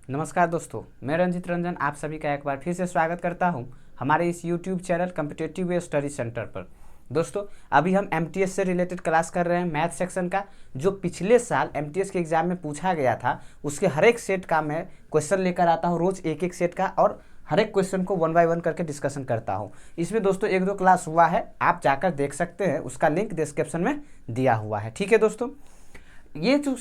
नमस्कार दोस्तों, मैं रंजित रंजन आप सभी का एक बार फिर से स्वागत करता हूं हमारे इस YouTube channel competitive way study centre पर। दोस्तों, अभी हम एमटीएस से रिलेटेड क्लास कर रहे हैं मैथ सेक्शन का। जो पिछले साल एमटीएस के एग्जाम में पूछा गया था उसके हर एक सेट का मैं क्वेश्चन लेकर आता हूँ, रोज एक एक सेट का, और हर एक क्वेश्चन को 1 बाय 1 करके डिस्कशन करता हूँ। इसमें दोस्तों एक दो क्लास हुआ है, आप जाकर देख सकते हैं, उसका लिंक डिस्क्रिप्शन में दिया हुआ है। ठीक है दोस्तों, ये जो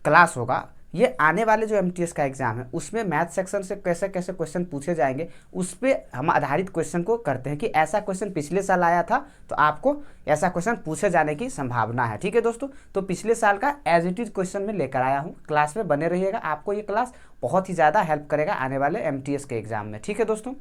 क्लास होगा ये आने वाले जो एमटीएस का एग्जाम है उसमें मैथ सेक्शन से कैसे कैसे क्वेश्चन पूछे जाएंगे उस पर हम आधारित क्वेश्चन को करते हैं कि ऐसा क्वेश्चन पिछले साल आया था तो आपको ऐसा क्वेश्चन पूछे जाने की संभावना है। ठीक है दोस्तों, तो पिछले साल का एज इट इज क्वेश्चन में लेकर आया हूँ, क्लास में बने रहिएगा, आपको ये क्लास बहुत ही ज़्यादा हेल्प करेगा आने वाले एमटीएस के एग्जाम में। ठीक है दोस्तों,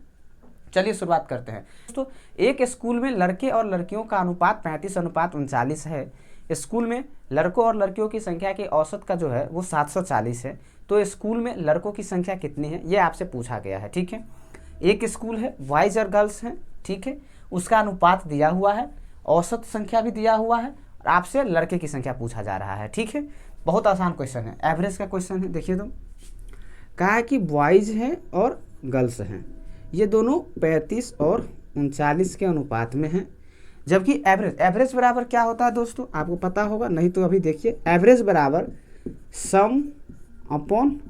चलिए शुरुआत करते हैं। दोस्तों, एक स्कूल में लड़के और लड़कियों का अनुपात 35:39 है। स्कूल में लड़कों और लड़कियों की संख्या की औसत का जो है वो 740 है। तो स्कूल में लड़कों की संख्या कितनी है ये आपसे पूछा गया है। ठीक है, एक स्कूल है, बॉयज़ और गर्ल्स हैं। ठीक है, उसका अनुपात दिया हुआ है, औसत संख्या भी दिया हुआ है, और आपसे लड़के की संख्या पूछा जा रहा है। ठीक है, बहुत आसान क्वेश्चन है, एवरेज का क्वेश्चन है। देखिए तो कहा है कि बॉयज़ हैं और गर्ल्स हैं, ये दोनों 35 और 39 के अनुपात में हैं। जबकि एवरेज बराबर क्या होता है दोस्तों, आपको पता होगा, नहीं तो अभी देखिए। एवरेज बराबर सम अपॉन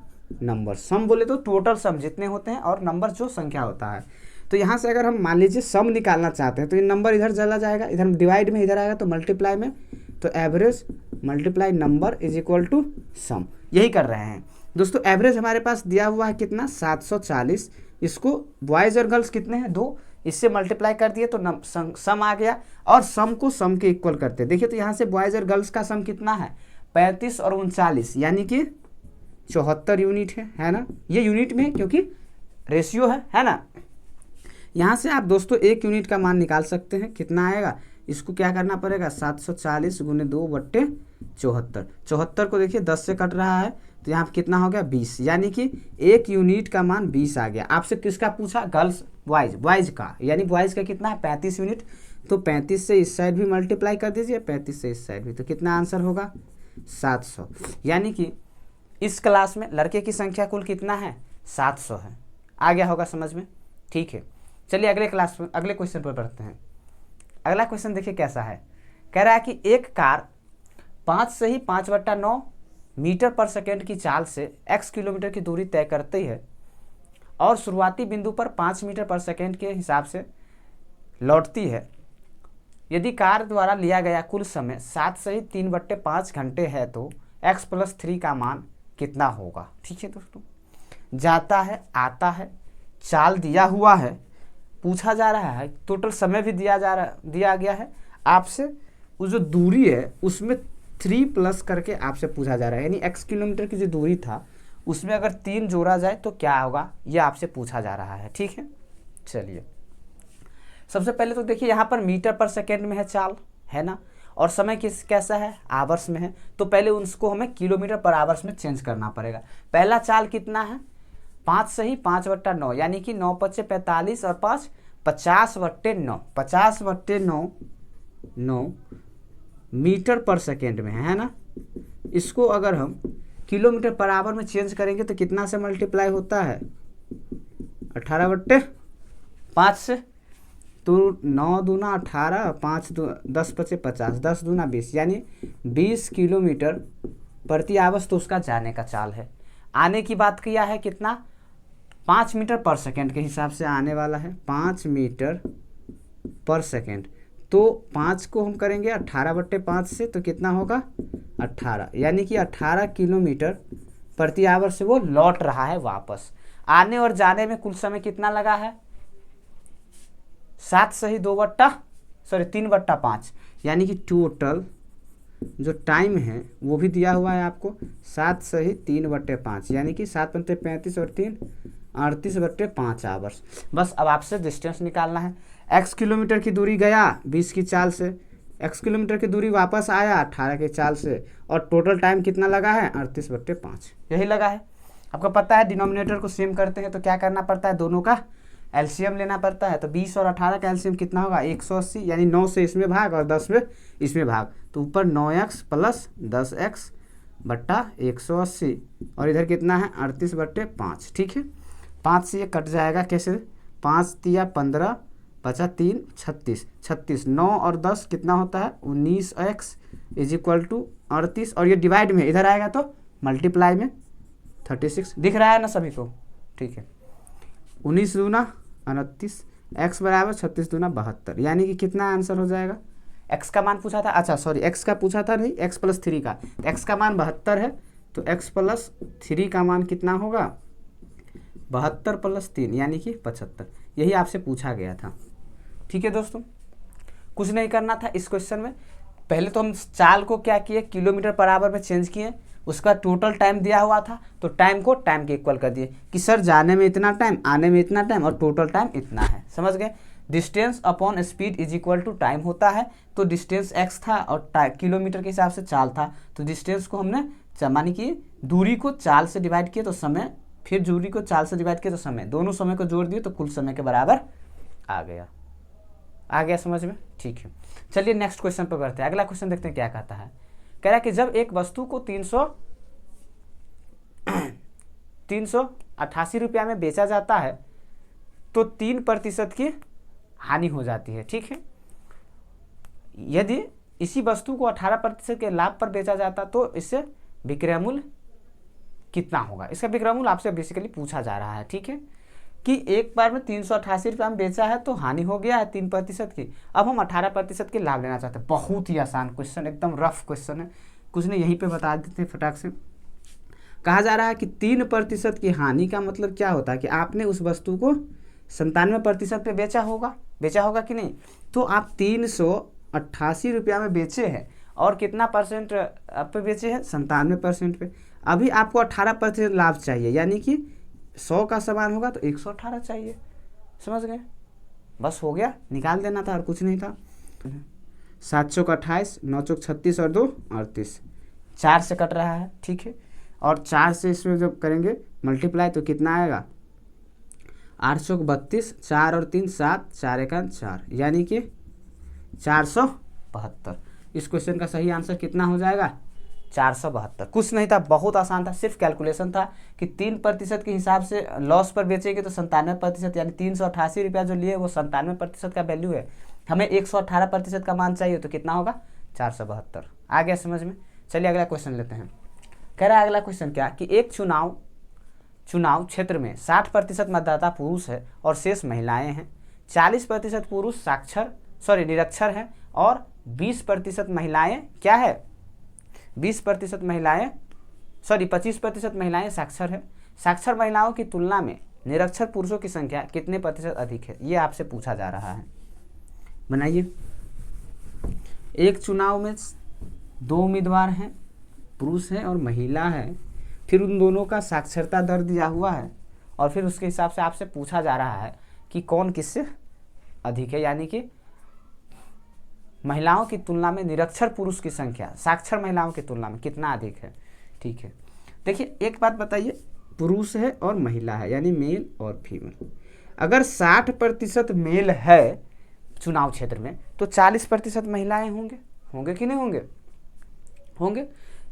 नंबर। सम बोले तो टोटल सम जितने होते हैं और नंबर जो संख्या होता है। तो यहाँ से अगर हम मान लीजिए सम निकालना चाहते हैं तो ये नंबर इधर चला जाएगा, इधर डिवाइड में इधर आएगा तो मल्टीप्लाई में, तो average multiply number is equal to sum. यही कर रहे हैं दोस्तों। एवरेज हमारे पास दिया हुआ है कितना, 740। इसको बॉयज़ और गर्ल्स कितने हैं, 2, इससे मल्टीप्लाई कर दिए तो सम आ गया, और सम को सम के इक्वल करते हैं। देखिए तो यहाँ से बॉयज़ और गर्ल्स का सम कितना है, 35 और 39, यानी कि 74 यूनिट है ना। ये यूनिट में क्योंकि रेशियो है ना। यहाँ से आप दोस्तों एक यूनिट का मान निकाल सकते हैं, कितना आएगा, इसको क्या करना पड़ेगा, 740 गुने 2/74। 74 को देखिए 10 से कट रहा है तो यहाँ कितना हो गया, 20, यानी कि एक यूनिट का मान 20 आ गया। आपसे किसका पूछा, गर्ल्स बॉयज़ का, यानी बॉयज़ का कितना है 35 यूनिट। तो 35 से इस साइड भी मल्टीप्लाई कर दीजिए, 35 से इस साइड भी, तो कितना आंसर होगा, 700। यानी कि इस क्लास में लड़के की संख्या कुल कितना है, 700 है। आ गया होगा समझ में। ठीक है, चलिए अगले क्वेश्चन पर बढ़ते हैं। अगला क्वेश्चन देखिए कैसा है। कह रहा है कि एक कार 5 से ही 5/9 मीटर पर सेकेंड की चाल से x किलोमीटर की दूरी तय करती है और शुरुआती बिंदु पर 5 मीटर पर सेकेंड के हिसाब से लौटती है। यदि कार द्वारा लिया गया कुल समय 7 से ही 3/5 घंटे है तो x + 3 का मान कितना होगा। ठीक है दोस्तों, जाता है आता है, चाल दिया हुआ है, पूछा जा रहा है, टोटल समय भी दिया गया है आपसे। वो जो दूरी है उसमें 3 प्लस करके आपसे पूछा जा रहा है, यानी x किलोमीटर की जो दूरी था उसमें अगर 3 जोड़ा जाए तो क्या होगा, ये आपसे पूछा जा रहा है। ठीक है, चलिए सबसे पहले तो देखिए यहाँ पर मीटर पर सेकेंड में है चाल, है ना, और समय कैसा है, आवर्स में है। तो पहले उसको हमें किलोमीटर पर आवर्स में चेंज करना पड़ेगा। पहला चाल कितना है, 5 से ही 5/9, यानी कि 9 × 5 = 45 और 5 50/9, 50/9 मीटर पर सेकेंड में है ना। इसको अगर हम किलोमीटर पर आवर में चेंज करेंगे तो कितना से मल्टीप्लाई होता है, 18/5 से। तो 9 दूना 18, 5 10 × 5 = 50, 10 दूना 20, यानी 20 किलोमीटर प्रति आवर्स तो उसका जाने का चाल है। आने की बात किया है कितना, 5 मीटर पर सेकेंड के हिसाब से आने वाला है, 5 मीटर पर सेकेंड। तो 5 को हम करेंगे 18/5 से तो कितना होगा, 18, यानी कि 18 किलोमीटर प्रति आवर से वो लौट रहा है वापस। आने और जाने में कुल समय कितना लगा है, 7 से ही 3/5, यानी कि टोटल जो टाइम है वो भी दिया हुआ है आपको, 7 से ही 3/5, यानी कि 7 × 35 और 3 38/5 आवर्स। बस अब आपसे डिस्टेंस निकालना है। x किलोमीटर की दूरी गया 20 की चाल से, x किलोमीटर की दूरी वापस आया 18 की चाल से, और टोटल टाइम कितना लगा है, 38/5, यही लगा है। आपको पता है डिनोमिनेटर को सेम करते हैं तो क्या करना पड़ता है, दोनों का एलसीएम लेना पड़ता है। तो 20 और 18 का एलसीएम कितना होगा, 180, यानी 9 से इसमें भाग और 10 में इसमें भाग, तो ऊपर 9x + 10x बट्टा 180 और इधर कितना है 38/5। ठीक है, 5 से ये कट जाएगा कैसे, 5 तिया 15, बचा 3 36, 36 9 और 10 कितना होता है 19x इज इक्वल टू 38 और ये डिवाइड में इधर आएगा तो मल्टीप्लाई में 36। दिख रहा है ना सभी को? ठीक है, 19 दूना 29, x बराबर 36 दूना 72, यानी कि कितना आंसर हो जाएगा। x का मान पूछा था, अच्छा सॉरी x का पूछा था नहीं, x + 3 का, x का मान 72 है तो x + 3 का मान कितना होगा 72 + 3 यानी कि 75। यही आपसे पूछा गया था। ठीक है दोस्तों, कुछ नहीं करना था इस क्वेश्चन में। पहले तो हम चाल को क्या किए, किलोमीटर पर आवर में चेंज किए, उसका टोटल टाइम दिया हुआ था तो टाइम को टाइम के इक्वल कर दिए कि सर जाने में इतना टाइम, आने में इतना टाइम और टोटल टाइम इतना है। समझ गए? Distance upon speed is equal to time होता है, तो डिस्टेंस x था और किलोमीटर के हिसाब से चाल था, तो डिस्टेंस को हमने मानी कि दूरी को चाल से डिवाइड किए तो समय, फिर दूरी को चाल से डिवाइड किए तो समय, दोनों समय को जोड़ दिए तो कुल समय के बराबर आ गया। आ गया समझ में? ठीक है, चलिए नेक्स्ट क्वेश्चन पर बढ़ते हैं। अगला क्वेश्चन देखते हैं क्या कहता है। कह रहा है कि जब एक वस्तु को 388 रुपया में बेचा जाता है तो 3% की हानि हो जाती है। ठीक है, यदि इसी वस्तु को 18% के लाभ पर बेचा जाता तो इससे विक्रय मूल्य कितना होगा। इसका विक्रय मूल्य आपसे बेसिकली पूछा जा रहा है। ठीक है, कि एक बार में 388 रुपया में बेचा है तो हानि हो गया है 3% की, अब हम 18% के लाभ लेना चाहते हैं। बहुत ही आसान क्वेश्चन, एकदम रफ क्वेश्चन है, कुछ नहीं यहीं पे बता देते हैं फटाक से। कहा जा रहा है कि 3% की हानि का मतलब क्या होता है कि आपने उस वस्तु को 97% पे बेचा होगा कि नहीं। तो आप 388 रुपया में बेचे हैं और कितना परसेंट पे बेचे हैं 97% पे। अभी आपको 18% लाभ चाहिए, यानी कि 100 का सामान होगा तो 118 चाहिए। समझ गए? बस हो गया, निकाल देना था और कुछ नहीं था। 7 चौक 28, 9 चौक 36 और 2 38, 4 से कट रहा है। ठीक है, और 4 से इसमें जब करेंगे मल्टीप्लाई तो कितना आएगा 8 चौक 32, 4 और 3 7, 4 एकान 4 यानी कि 472। इस क्वेश्चन का सही आंसर कितना हो जाएगा 472। कुछ नहीं था, बहुत आसान था, सिर्फ कैलकुलेशन था कि 3% के हिसाब से लॉस पर बेचेंगे तो 97%, यानी 388 रुपया जो लिए वो 97% का वैल्यू है, हमें 118% का मान चाहिए तो कितना होगा 472। आ गया समझ में? चलिए अगला क्वेश्चन लेते हैं। कह रहा है अगला क्वेश्चन क्या कि एक चुनाव क्षेत्र में 60% मतदाता पुरुष है और शेष महिलाएं हैं। 40% पुरुष निरक्षर हैं और 20% महिलाएं क्या है 25% महिलाएं साक्षर है। साक्षर महिलाओं की तुलना में निरक्षर पुरुषों की संख्या कितने प्रतिशत अधिक है, ये आपसे पूछा जा रहा है। बनाइए। एक चुनाव में 2 उम्मीदवार हैं, पुरुष है और महिला है, फिर उन दोनों का साक्षरता दर दिया हुआ है और फिर उसके हिसाब से आपसे पूछा जा रहा है कि कौन किससे अधिक है, यानी कि महिलाओं की तुलना में निरक्षर पुरुष की संख्या साक्षर महिलाओं की तुलना में कितना अधिक है। ठीक है, देखिए एक बात बताइए, पुरुष है और महिला है यानी मेल और फीमेल। अगर 60% मेल है चुनाव क्षेत्र में तो 40% महिलाएं होंगे कि नहीं होंगे।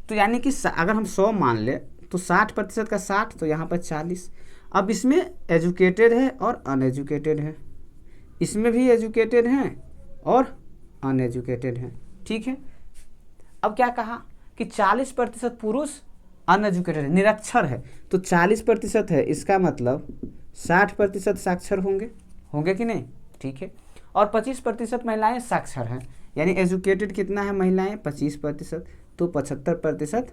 तो यानी कि अगर हम 100 मान ले तो 60% का 60 तो यहाँ पर 40। अब इसमें एजुकेटेड है और अनएजुकेटेड है, इसमें भी एजुकेटेड हैं और अनएजुकेटेड हैं। ठीक है, अब क्या कहा कि 40% पुरुष अनएजुकेटेड है, निरक्षर है, तो 40% है, इसका मतलब 60% साक्षर होंगे कि नहीं। ठीक है, और 25% महिलाएं साक्षर हैं, यानी एजुकेटेड कितना है महिलाएं 25%, तो 75%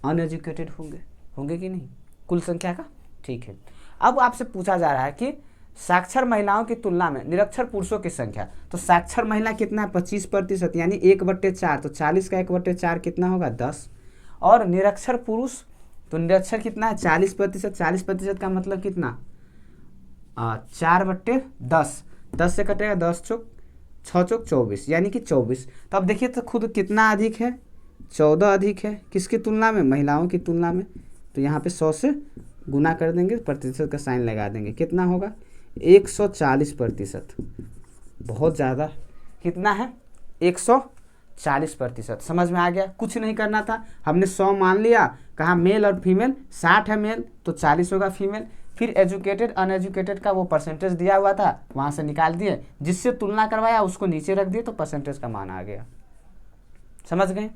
अनएजुकेटेड होंगे कि नहीं कुल संख्या का। ठीक है, अब आपसे पूछा जा रहा है कि साक्षर महिलाओं की तुलना में निरक्षर पुरुषों की संख्या, तो साक्षर महिला कितना है 25% यानी 1/4, तो 40 का 1/4 कितना होगा 10, और निरक्षर पुरुष तो निरक्षर कितना है 40%, 40% का मतलब कितना 4/10, 10 से कटेगा 10 चौक 6 चौक 24 यानी कि 24। तो अब देखिए तो खुद कितना अधिक है 14 अधिक है, किसकी तुलना में महिलाओं की तुलना में। तो यहाँ पे 100 से गुना कर देंगे, प्रतिशत का साइन लगा देंगे, कितना होगा 140%। बहुत ज़्यादा, कितना है 40%। समझ में आ गया? कुछ नहीं करना था, हमने 100 मान लिया, कहा मेल और फीमेल, 60 है मेल तो 40 होगा फीमेल। फिर एजुकेटेड अनएजुकेटेड का वो परसेंटेज दिया हुआ था, वहाँ से निकाल दिए, जिससे तुलना करवाया उसको नीचे रख दिए तो परसेंटेज का मान आ गया। समझ गए?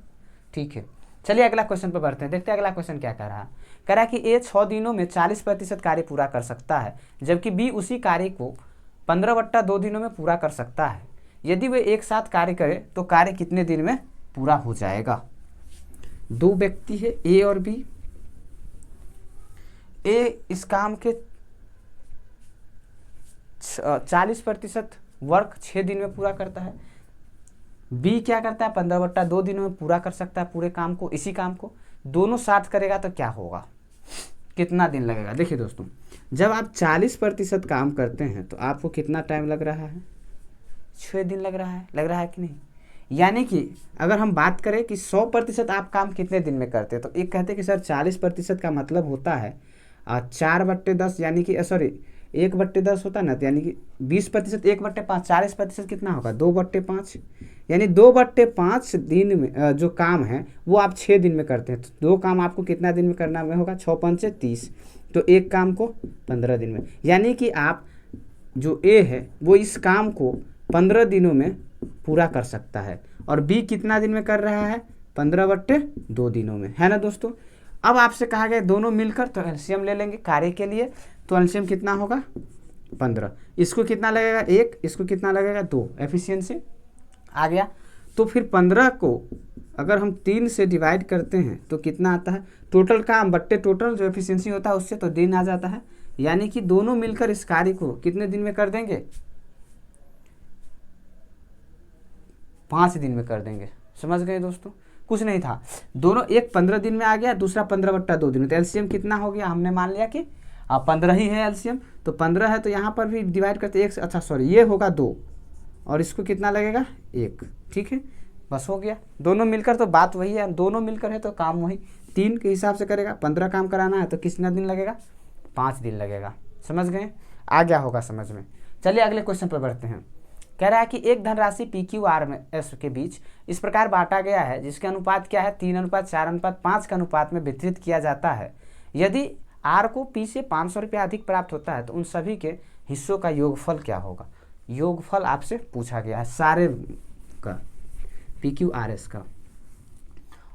ठीक है, चलिए अगला क्वेश्चन पर बढ़ते हैं, देखते हैं अगला क्वेश्चन क्या कह रहा है। कह रहा है कि ए 6 दिनों में 40% कार्य पूरा कर सकता है, जबकि बी उसी कार्य को 15/2 दिनों में पूरा कर सकता है। यदि वे एक साथ कार्य करें तो कार्य कितने दिन में पूरा हो जाएगा? दो व्यक्ति है ए और बी। ए इस काम के 40% वर्क 6 दिन में पूरा करता है, बी क्या करता है 15/2 दिनों में पूरा कर सकता है पूरे काम को, इसी काम को। दोनों साथ करेगा तो क्या होगा, कितना दिन लगेगा? देखिए दोस्तों, जब आप 40% काम करते हैं तो आपको कितना टाइम लग रहा है? 6 दिन लग रहा है कि नहीं? यानी कि अगर हम बात करें कि 100% आप काम कितने दिन में करते हैं, तो एक कहते हैं कि सर 40% का मतलब होता है 4/10, यानी कि सॉरी 1/10 होता है ना, तो यानी कि 20%, 1/5, 40% कितना होगा 2/5, यानी 2/5 दिन में जो काम है वो आप 6 दिन में करते हैं। तो 2 काम आपको कितना दिन में करना में होगा? 6×5 = 30, तो एक काम को 15 दिन में। यानी कि आप जो ए है वो इस काम को 15 दिनों में पूरा कर सकता है, और बी कितना दिन में कर रहा है? 15/2 दिनों में, है ना दोस्तों। अब आपसे कहा गया दोनों मिलकर, तो एलसीएम ले लेंगे कार्य के लिए, तो एलसीएम कितना होगा? 15। इसको कितना लगेगा? 1, इसको कितना लगेगा? 2। एफिशिएंसी आ गया। तो फिर 15 को अगर हम 3 से डिवाइड करते हैं तो कितना आता है? टोटल काम बट्टे टोटल जो एफिशिएंसी होता है उससे तो दिन आ जाता है, यानी कि दोनों मिलकर इस कार्य को कितने दिन में कर देंगे? 5 दिन में कर देंगे। समझ गए दोस्तों? कुछ नहीं था, दोनों, एक 15 दिन में आ गया, दूसरा 15/2 दिन में, तो एलसीएम कितना हो गया? हमने मान लिया कि 15 ही है एलसीएम, तो 15 है, तो यहाँ पर भी डिवाइड करते 1 से, अच्छा सॉरी ये होगा 2, और इसको कितना लगेगा? 1। ठीक है, बस हो गया। दोनों मिलकर तो बात वही है, दोनों मिलकर है तो काम वही 3 के हिसाब से करेगा। 15 काम कराना है तो कितना दिन लगेगा? 5 दिन लगेगा। समझ गए? आ गया होगा समझ में। चलिए अगले क्वेश्चन पर बढ़ते हैं। कह रहा है कि एक धनराशि PQRS के बीच इस प्रकार बांटा गया है जिसके अनुपात क्या है? 3:4:5 के अनुपात में वितरित किया जाता है। यदि R को P से 500 रुपया अधिक प्राप्त होता है तो उन सभी के हिस्सों का योगफल क्या होगा? योगफल आपसे पूछा गया है सारे का, PQRS का,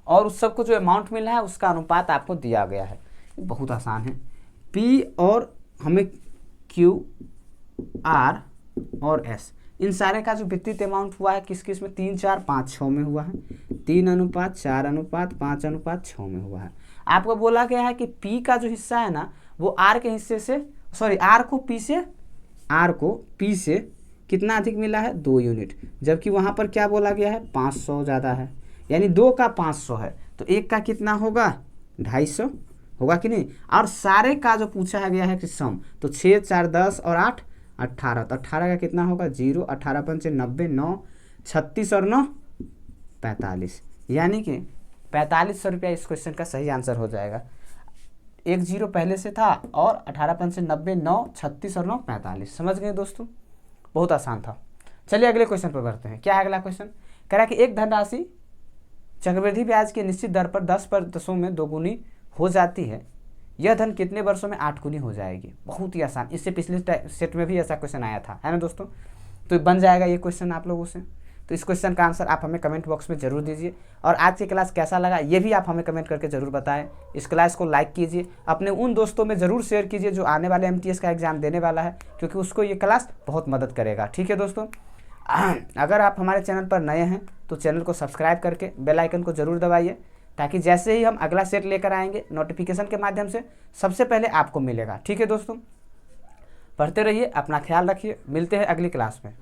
और उस सबको जो अमाउंट मिला है उसका अनुपात आपको दिया गया है। बहुत आसान है। P और हमें Q, R और S, इन सारे का जो वितरित अमाउंट हुआ है किस किस में? 3, 4, 5, 6 में हुआ है। 3:4:5:6 में हुआ है। आपको बोला गया है कि P का जो हिस्सा है ना वो R के हिस्से से, सॉरी R को P से कितना अधिक मिला है? 2 यूनिट, जबकि वहाँ पर क्या बोला गया है? 500 ज़्यादा है, यानी 2 का 500 है, तो 1 का कितना होगा? 250 होगा कि नहीं? और सारे का जो पूछा गया है कि सम, तो 6, 4, 10 और 8, 18, तो 18 का कितना होगा? 0, 18×5 = 90, 9, 36 और 9, 45, यानी कि 4500 रुपया इस क्वेश्चन का सही आंसर हो जाएगा। 1 0 पहले से था, और 18×5 = 90, 9, 36 और 9, 45। समझ गए दोस्तों? बहुत आसान था। चलिए अगले क्वेश्चन पर बढ़ते हैं। क्या है अगला क्वेश्चन? कह रहा है कि एक धनराशि चक्रवृद्धि ब्याज की निश्चित दर पर 10% में 2 गुनी हो जाती है, यह धन कितने वर्षों में 8 गुनी हो जाएगी? बहुत ही आसान, इससे पिछले सेट में भी ऐसा क्वेश्चन आया था, है ना दोस्तों। तो बन जाएगा ये क्वेश्चन आप लोगों से। तो इस क्वेश्चन का आंसर आप हमें कमेंट बॉक्स में जरूर दीजिए, और आज की क्लास कैसा लगा ये भी आप हमें कमेंट करके जरूर बताएं। इस क्लास को लाइक कीजिए, अपने उन दोस्तों में ज़रूर शेयर कीजिए जो आने वाले MTS का एग्जाम देने वाला है, क्योंकि उसको ये क्लास बहुत मदद करेगा। ठीक है दोस्तों, अगर आप हमारे चैनल पर नए हैं तो चैनल को सब्सक्राइब करके बेल आइकन को जरूर दबाइए, ताकि जैसे ही हम अगला सेट लेकर आएंगे नोटिफिकेशन के माध्यम से सबसे पहले आपको मिलेगा। ठीक है दोस्तों, पढ़ते रहिए, अपना ख्याल रखिए, मिलते हैं अगली क्लास में।